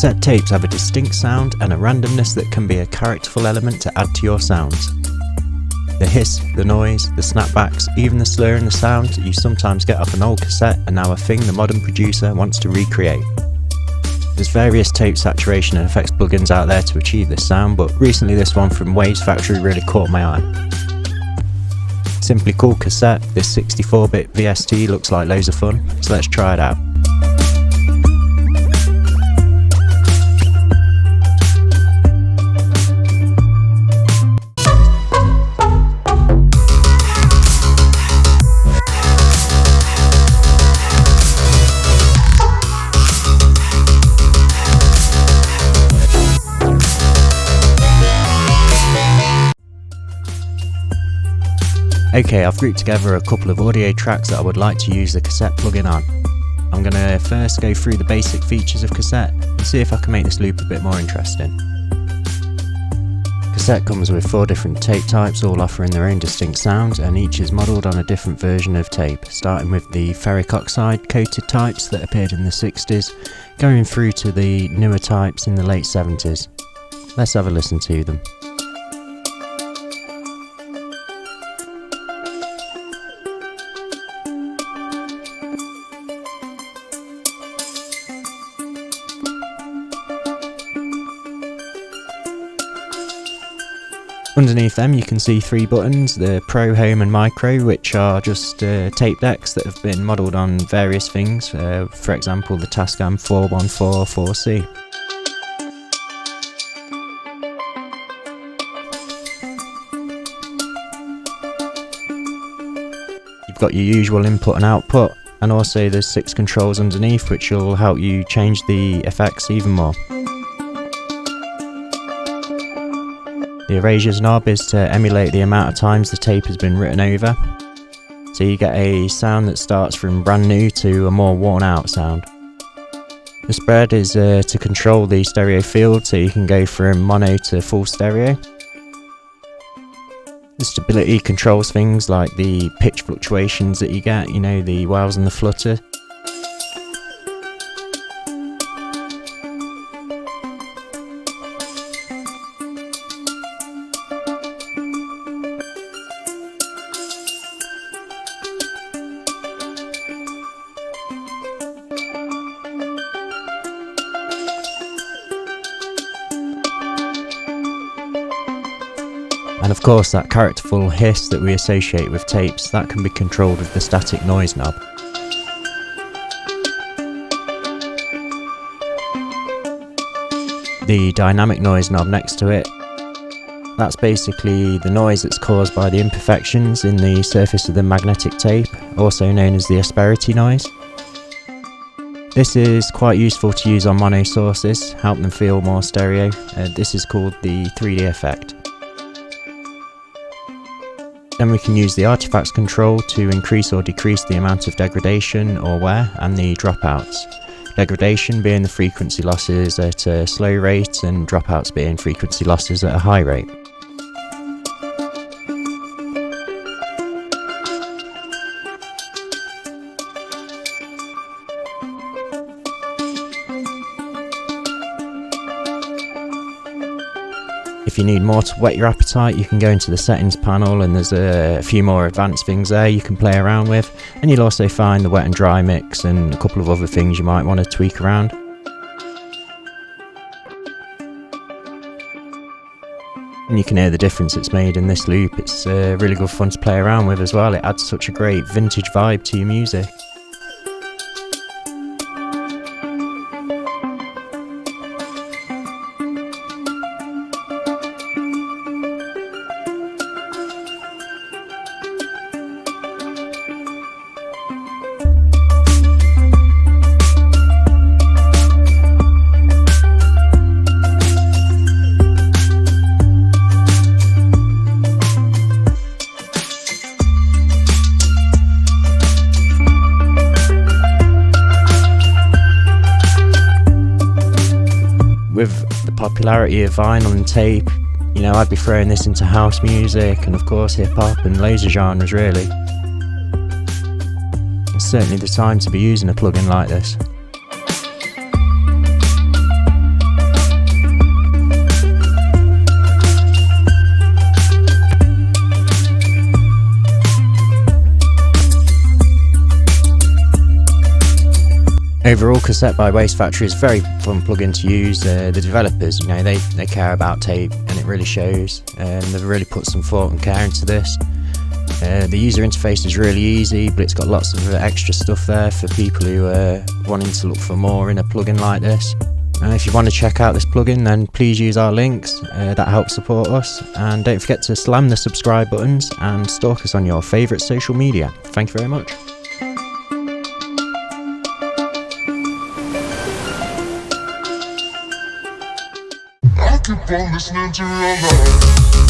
Cassette tapes have a distinct sound and a randomness that can be a characterful element to add to your sounds. The hiss, the noise, the snapbacks, even the slur in the sound that you sometimes get off an old cassette are now a thing the modern producer wants to recreate. There's various tape saturation and effects plugins out there to achieve this sound, but recently this one from Wavesfactory really caught my eye. Simply called Cassette, this 64-bit VST looks like loads of fun, so let's try it out. Okay, I've grouped together a couple of audio tracks that I would like to use the cassette plugin on. I'm going to first go through the basic features of cassette and see if I can make this loop a bit more interesting. Cassette comes with 4 different tape types, all offering their own distinct sound, and each is modelled on a different version of tape, starting with the ferric oxide coated types that appeared in the 60s, going through to the newer types in the late 70s. Let's have a listen to them. Underneath them you can see 3 buttons, the Pro, Home and Micro, which are just tape decks that have been modelled on various things, for example the Tascam 4144C. You've got your usual input and output, and also there's 6 controls underneath which will help you change the effects even more. The erasures knob is to emulate the amount of times the tape has been written over, so you get a sound that starts from brand new to a more worn out sound. The spread is to control the stereo field, so you can go from mono to full stereo. The stability controls things like the pitch fluctuations that you get, you know, the whales and the flutter. And of course that characterful hiss that we associate with tapes, that can be controlled with the static noise knob. The dynamic noise knob next to it, that's basically the noise that's caused by the imperfections in the surface of the magnetic tape, also known as the asperity noise. This is quite useful to use on mono sources, help them feel more stereo. This is called the 3D effect. Then we can use the artifacts control to increase or decrease the amount of degradation or wear and the dropouts. Degradation being the frequency losses at a slow rate and dropouts being frequency losses at a high rate. If you need more to whet your appetite, you can go into the settings panel and there's a few more advanced things there you can play around with, and you'll also find the wet and dry mix and a couple of other things you might want to tweak around. And you can hear the difference it's made in this loop. It's really good fun to play around with as well. It adds such a great vintage vibe to your music. With the popularity of vinyl and tape, you know, I'd be throwing this into house music and of course hip hop and loads of genres really. It's certainly the time to be using a plugin like this. Overall, Cassette by Wavesfactory is a very fun plugin to use. The developers, you know, they care about tape, and it really shows. They've really put some thought and care into this. The user interface is really easy, but it's got lots of extra stuff there for people who are wanting to look for more in a plugin like this. If you want to check out this plugin, then please use our links, that helps support us, and don't forget to slam the subscribe buttons and stalk us on your favourite social media. Thank you very much. I keep on listening to your life.